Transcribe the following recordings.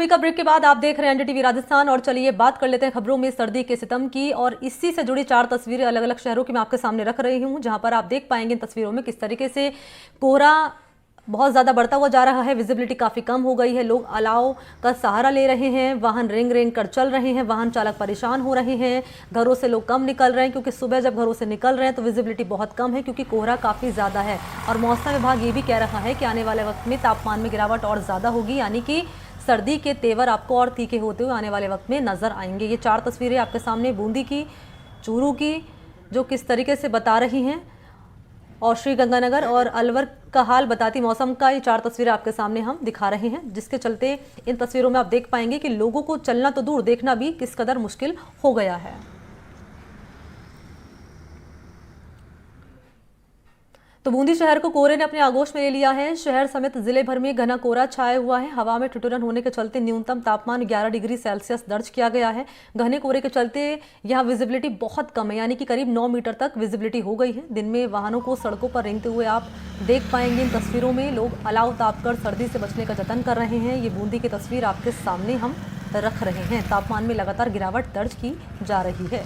सभी का ब्रेक के बाद आप देख रहे हैं एनडीटीवी राजस्थान और चलिए बात कर लेते हैं खबरों में सर्दी के सितम की। और इसी से जुड़ी 4 तस्वीरें अलग अलग शहरों की मैं आपके सामने रख रही हूं, जहां पर आप देख पाएंगे इन तस्वीरों में किस तरीके से कोहरा बहुत ज्यादा बढ़ता हुआ जा रहा है। विजिबिलिटी काफी कम हो गई है, लोग अलाव का सहारा ले रहे हैं, वाहन रेंग रेंग कर चल रहे हैं, वाहन चालक परेशान हो रहे हैं, घरों से लोग कम निकल रहे हैं क्योंकि सुबह जब घरों से निकल रहे हैं तो विजिबिलिटी बहुत कम है क्योंकि कोहरा काफी ज्यादा है। और मौसम विभाग ये भी कह रहा है कि आने वाले वक्त में तापमान में गिरावट और ज्यादा होगी, यानी कि सर्दी के तेवर आपको और तीखे होते हुए आने वाले वक्त में नजर आएंगे। ये 4 तस्वीरें आपके सामने बूंदी की, चूरू की, जो किस तरीके से बता रही हैं, और श्री गंगानगर और अलवर का हाल बताती मौसम का ये 4 तस्वीरें आपके सामने हम दिखा रहे हैं, जिसके चलते इन तस्वीरों में आप देख पाएंगे कि लोगों को चलना तो दूर, देखना भी किस कदर मुश्किल हो गया है। तो बूंदी शहर को कोहरे ने अपने आगोश में ले लिया है। शहर समेत जिले भर में घना कोहरा छाया हुआ है। हवा में ठिठुरन होने के चलते न्यूनतम तापमान 11 डिग्री सेल्सियस दर्ज किया गया है। घने कोहरे के चलते यहाँ विजिबिलिटी बहुत कम है, यानी कि करीब 9 मीटर तक विजिबिलिटी हो गई है। दिन में वाहनों को सड़कों पर रेंगते हुए आप देख पाएंगे। इन तस्वीरों में लोग अलाव तापकर सर्दी से बचने का जतन कर रहे हैं। ये बूंदी की तस्वीर आपके सामने हम रख रहे हैं। तापमान में लगातार गिरावट दर्ज की जा रही है।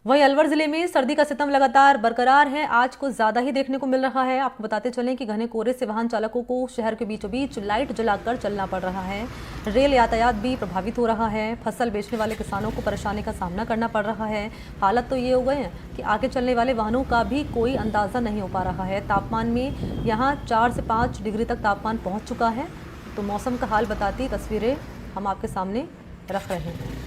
वहीं अलवर जिले में सर्दी का सितम लगातार बरकरार है। आज कुछ ज्यादा ही देखने को मिल रहा है। आपको बताते चलें कि घने कोहरे से वाहन चालकों को शहर के बीचों बीच लाइट जलाकर चलना पड़ रहा है। रेल यातायात भी प्रभावित हो रहा है। फसल बेचने वाले किसानों को परेशानी का सामना करना पड़ रहा है। हालत तो ये हो गए हैं कि आगे चलने वाले वाहनों का भी कोई अंदाजा नहीं हो पा रहा है। तापमान में यहाँ 4 से 5 डिग्री तक तापमान पहुँच चुका है। तो मौसम का हाल बताती तस्वीरें हम आपके सामने रख रहे हैं।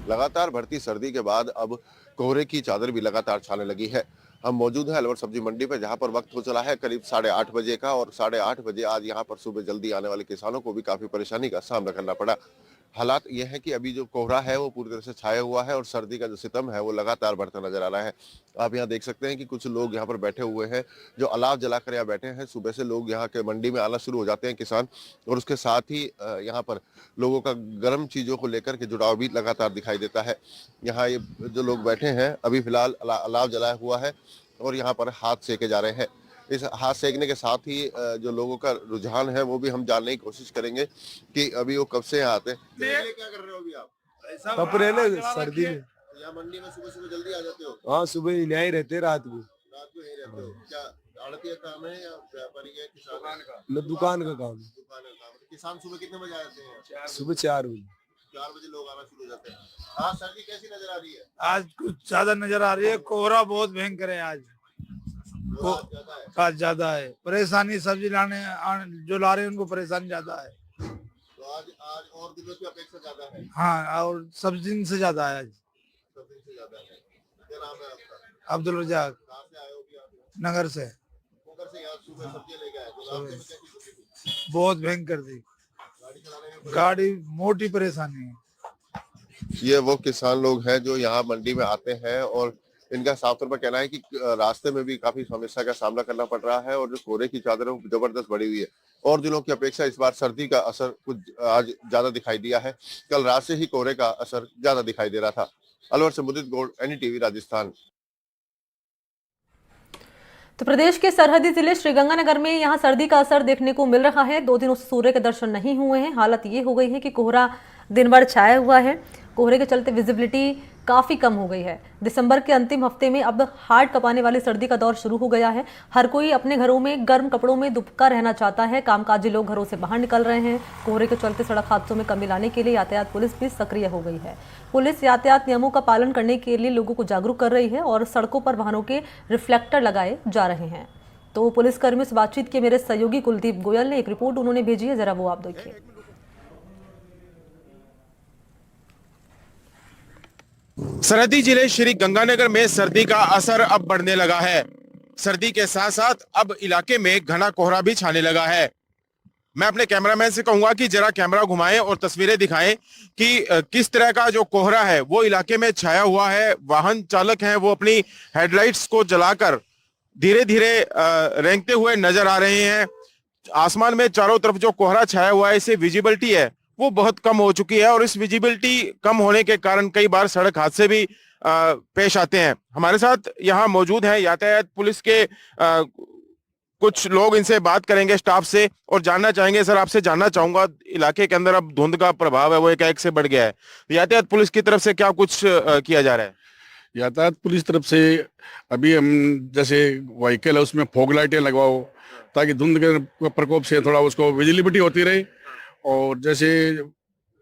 लगातार बढ़ती सर्दी के बाद अब कोहरे की चादर भी लगातार छाने लगी है। हम मौजूद हैं अलवर सब्जी मंडी पर, जहां पर वक्त हो चला है करीब 8:30 बजे का, और 8:30 बजे आज यहां पर सुबह जल्दी आने वाले किसानों को भी काफी परेशानी का सामना करना पड़ा। हालात यह है कि अभी जो कोहरा है वो पूरी तरह से छाया हुआ है और सर्दी का जो सितम है वो लगातार बढ़ता नजर आ रहा है। आप यहाँ देख सकते हैं कि कुछ लोग यहाँ पर बैठे हुए हैं जो अलाव जलाकर यहाँ बैठे हैं। सुबह से लोग यहाँ के मंडी में आना शुरू हो जाते हैं किसान, और उसके साथ ही यहाँ पर लोगों का गर्म चीजों को लेकर के जुड़ाव भी लगातार दिखाई देता है। यहाँ ये जो लोग बैठे हैं अभी फिलहाल अलाव जलाया हुआ है और यहाँ पर हाथ सेके जा रहे हैं। इस हाथ सेकने के साथ ही जो लोगों का रुझान है वो भी हम जानने की कोशिश करेंगे कि अभी वो कब से यहाँ आते हैं। क्या कर रहे हो अभी आप? कपड़े सर्दी में यहाँ मंडी में सुबह सुबह जल्दी आ जाते हो? हाँ, सुबह यहाँ ही रहते, रात को यहीं रहते हो? क्या आड़तिया काम है या व्यापारी है? किसान का? दुकान का काम। दुकान का काम। किसान सुबह कितने बजे आ जाते हैं? सुबह 4 बजे। 4 बजे लोग आना शुरू हो जाते हैं। हाँ, सर्दी कैसी नजर आ रही है? आज कुछ ज्यादा नजर आ रही है। कोहरा बहुत भयंकर है आज। आज ज्यादा है, परेशानी सब्जी जो ला रहे हैं उनको परेशानी ज्यादा है। तो आज और दिनों की अपेक्षा ज्यादा है? हाँ, और सब दिन से ज्यादा है आज। सब दिन से ज्यादा है। क्या नाम है आपका? अब्दुल रजाक। कहाँ से आए हो भी आप? नगर से। नगर से यहाँ सुबह सब्जी लेके आए तो रास्ते में कैसी स्थिति थी? बहुत भयंकर थी गाड़ी चलाने में? गाड़ी मोटी परेशानी है। ये वो किसान लोग हैं जो यहाँ मंडी में आते हैं और इनका साफ तौर पर कहना है कि रास्ते में भी काफी समस्या का सामना करना पड़ रहा है और जो कोहरे की चादर है वो जबरदस्त बढ़ी हुई है। और दिनों की अपेक्षा इस बार सर्दी का असर कुछ आज ज्यादा दिखाई दिया है। कल रात से ही कोहरे का असर ज्यादा दिखाई दे रहा था। अलवर से मुदित गौड़, एनडीटीवी राजस्थान। तो प्रदेश के सरहदी जिले श्रीगंगानगर में यहां सर्दी का असर देखने को मिल रहा है। 2 दिनों से सूर्य के दर्शन नहीं हुए हैं। हालत ये हो गई है कि कोहरा दिन भर छाया हुआ है। कोहरे के चलते विजिबिलिटी काफी कम हो गई है। दिसंबर के अंतिम हफ्ते में अब हार्ड कपाने वाली सर्दी का दौर शुरू हो गया है। हर कोई अपने घरों में गर्म कपड़ों में दुबका रहना चाहता है। कामकाजी लोग घरों से बाहर निकल रहे हैं। कोहरे के चलते सड़क हादसों में कमी लाने के लिए यातायात पुलिस भी सक्रिय हो गई है। पुलिस यातायात नियमों का पालन करने के लिए लोगों को जागरूक कर रही है और सड़कों पर वाहनों के रिफ्लेक्टर लगाए जा रहे हैं। तो पुलिसकर्मियों से बातचीत की मेरे सहयोगी कुलदीप गोयल ने एक रिपोर्ट उन्होंने भेजी है, जरा वो आप देखिए। सरहदी जिले श्री गंगानगर में सर्दी का असर अब बढ़ने लगा है। सर्दी के साथ साथ अब इलाके में घना कोहरा भी छाने लगा है। मैं अपने कैमरामैन से कहूंगा कि जरा कैमरा घुमाएं और तस्वीरें दिखाएं कि किस तरह का जो कोहरा है वो इलाके में छाया हुआ है। वाहन चालक हैं वो अपनी हेडलाइट्स को जलाकर धीरे धीरे रेंगते हुए नजर आ रहे हैं। आसमान में चारों तरफ जो कोहरा छाया हुआ है, इससे विजिबिलिटी है वो बहुत कम हो चुकी है और इस विजिबिलिटी कम होने के कारण कई बार सड़क हादसे भी पेश आते हैं। हमारे साथ यहाँ मौजूद हैं यातायात पुलिस के कुछ लोग इनसे बात करेंगे स्टाफ से और जानना चाहेंगे। सर, आपसे जानना चाहूंगा, इलाके के अंदर अब धुंध का प्रभाव है वो एक से बढ़ गया है, यातायात पुलिस की तरफ से क्या कुछ किया जा रहा है? यातायात पुलिस तरफ से अभी हम जैसे व्हीकल है उसमें फॉग लाइटें लगवाओ ताकि धुंध के प्रकोप से थोड़ा उसको विजिबिलिटी होती रहे। और जैसे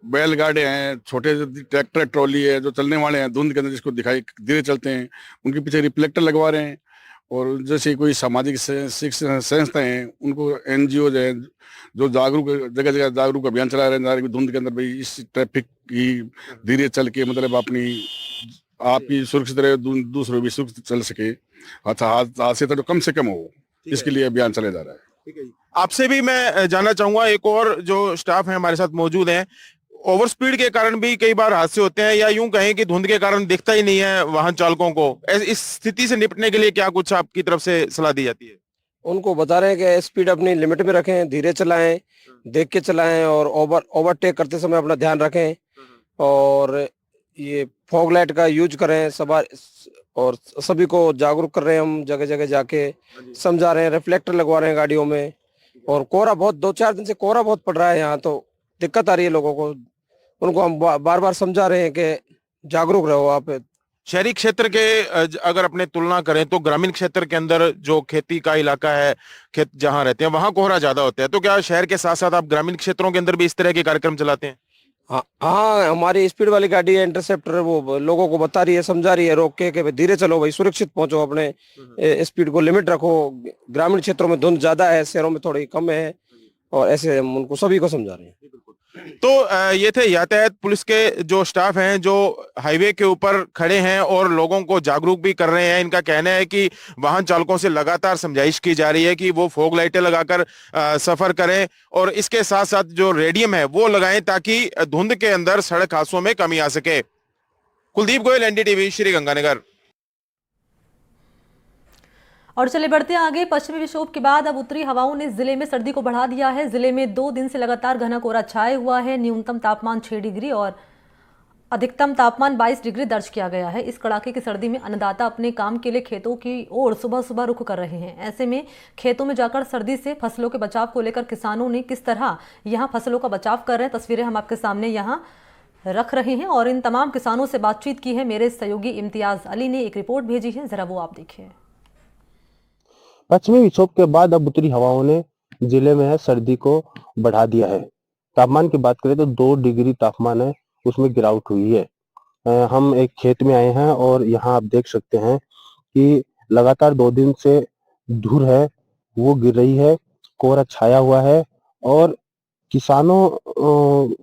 बैलगाड़े हैं, छोटे ट्रैक्टर ट्रॉली है जो चलने वाले हैं धुंध के अंदर जिसको दिखाई धीरे चलते हैं, उनके पीछे रिफ्लेक्टर लगवा रहे हैं। और जैसे कोई सामाजिक संस्थाएं हैं उनको एनजीओ है जो जागरूक जगह जगह जागरूक अभियान चला रहे हैं धुंध के अंदर भाई इस ट्रैफिक की धीरे चल के मतलब अपनी आप ही सुरक्षित रहे, दूसरों भी सुरक्षित चल सके, हादसे तो कम से कम हो, इसके लिए अभियान चला जा रहा है। ठीक है जी। आपसे भी मैं जानना चाहूंगा, एक और जो स्टाफ है हमारे साथ मौजूद है, ओवर स्पीड के कारण भी कई बार हादसे होते हैं या यूं कहें कि धुंध के कारण दिखता ही नहीं है वाहन चालकों को, इस स्थिति से निपटने के लिए क्या कुछ आपकी तरफ से सलाह दी जाती है? उनको बता रहे हैं कि स्पीड अपनी लिमिट में रखें, धीरे चलाएं, देख के चलाएं और ओवरटेक करते समय अपना ध्यान रखें। और ये फॉग लाइट का यूज करें सवार, और सभी को जागरूक कर रहे हैं हम, जगह जगह जाके समझा रहे हैं, रिफ्लेक्टर लगवा रहे हैं गाड़ियों में। और कोहरा बहुत 2-4 दिन से कोहरा बहुत पड़ रहा है यहाँ, तो दिक्कत आ रही है लोगों को, उनको हम बार बार समझा रहे हैं कि जागरूक रहो आप। शहरी क्षेत्र के अगर अपने तुलना करें तो ग्रामीण क्षेत्र के अंदर जो खेती का इलाका है, खेत जहां रहते हैं वहां कोहरा ज्यादा होता है, तो क्या शहर के साथ साथ आप ग्रामीण क्षेत्रों के अंदर भी इस तरह के कार्यक्रम चलाते हैं? हाँ, हमारी स्पीड वाली गाड़ी है इंटरसेप्टर, वो लोगों को बता रही है, समझा रही है रोक के कि धीरे चलो भाई, सुरक्षित पहुंचो, अपने स्पीड को लिमिट रखो। ग्रामीण क्षेत्रों में धुंध ज्यादा है, शहरों में थोड़ी कम है, और ऐसे हम उनको सभी को समझा रहे हैं। तो ये थे यातायात पुलिस के जो स्टाफ हैं जो हाईवे के ऊपर खड़े हैं और लोगों को जागरूक भी कर रहे हैं। इनका कहना है कि वाहन चालकों से लगातार समझाइश की जा रही है कि वो फॉग लाइटें लगाकर सफर करें और इसके साथ साथ जो रेडियम है वो लगाएं ताकि धुंध के अंदर सड़क हादसों में कमी आ सके। कुलदीप गोयल, एनडीटीवी, श्री गंगानगर। और चले बढ़ते आगे। पश्चिमी विक्षोभ के बाद अब उत्तरी हवाओं ने जिले में सर्दी को बढ़ा दिया है। जिले में 2 दिन से लगातार घना कोहरा छाया हुआ है। न्यूनतम तापमान 6 डिग्री और अधिकतम तापमान 22 डिग्री दर्ज किया गया है। इस कड़ाके की सर्दी में अन्नदाता अपने काम के लिए खेतों की ओर सुबह सुबह रुख कर रहे हैं। ऐसे में खेतों में जाकर सर्दी से फसलों के बचाव को लेकर किसानों ने किस तरह यहाँ फसलों का बचाव कर रहे हैं, तस्वीरें हम आपके सामने यहाँ रख रहे हैं। और इन तमाम किसानों से बातचीत की है मेरे सहयोगी इम्तियाज अली ने। एक रिपोर्ट भेजी है, जरा वो आप देखिए। पश्चिमी विक्षोभ के बाद अब उत्तरी हवाओं ने जिले में है सर्दी को बढ़ा दिया है। तापमान की बात करें तो 2 डिग्री तापमान है, उसमें गिरावट हुई है। हम एक खेत में आए हैं और यहाँ आप देख सकते हैं कि लगातार 2 दिन से धूल है वो गिर रही है, कोहरा छाया हुआ है। और किसानों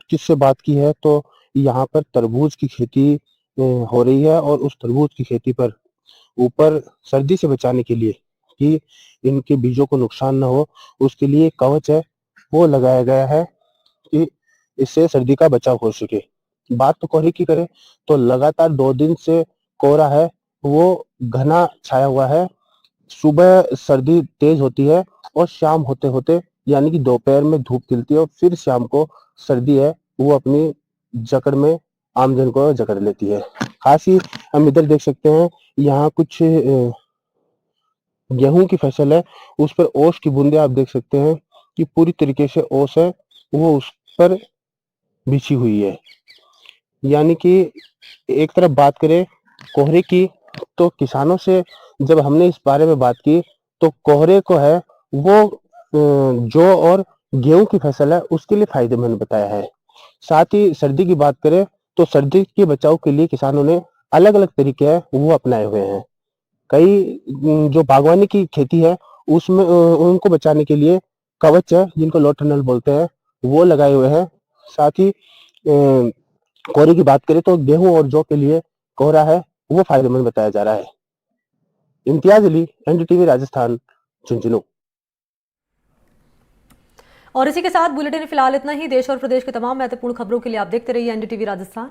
किससे बात की है तो यहाँ पर तरबूज की खेती हो रही है और उस तरबूज की खेती पर ऊपर सर्दी से बचाने के लिए कि इनके बीजों को नुकसान न हो, उसके लिए कवच है वो लगाया गया है कि इससे सर्दी का बचाव हो सके। बात तो कोहरे की करें तो लगातार 2 दिन से कोहरा है वो घना छाया हुआ है। सुबह सर्दी तेज होती है और शाम होते होते यानी कि दोपहर में धूप खिलती है और फिर शाम को सर्दी है वो अपनी जकड़ में आमजन को जकड़ लेती है। खास ही हम इधर देख सकते हैं, यहाँ कुछ गेहूं की फसल है, उस पर ओस की बूंदे आप देख सकते हैं कि पूरी तरीके से ओस है वो उस पर बिछी हुई है। यानी कि एक तरफ बात करें कोहरे की तो किसानों से जब हमने इस बारे में बात की तो कोहरे को है वो जौ और गेहूं की फसल है उसके लिए फायदेमंद बताया है। साथ ही सर्दी की बात करें तो सर्दी के बचाव के लिए किसानों ने अलग अलग तरीके हैं वो अपनाए हुए हैं। कई जो बागवानी की खेती है उसमें उनको बचाने के लिए कवच है जिनको लो टनल बोलते हैं वो लगाए हुए हैं। साथ ही कोहरे की बात करें तो गेहूं और जौ के लिए कोहरा है वो फायदेमंद बताया जा रहा है। इम्तियाज अली, एनडीटीवी राजस्थान, झुंझुनू। और इसी के साथ बुलेटिन फिलहाल इतना ही। देश और प्रदेश के तमाम महत्वपूर्ण खबरों के लिए आप देखते रहिए एनडीटीवी राजस्थान।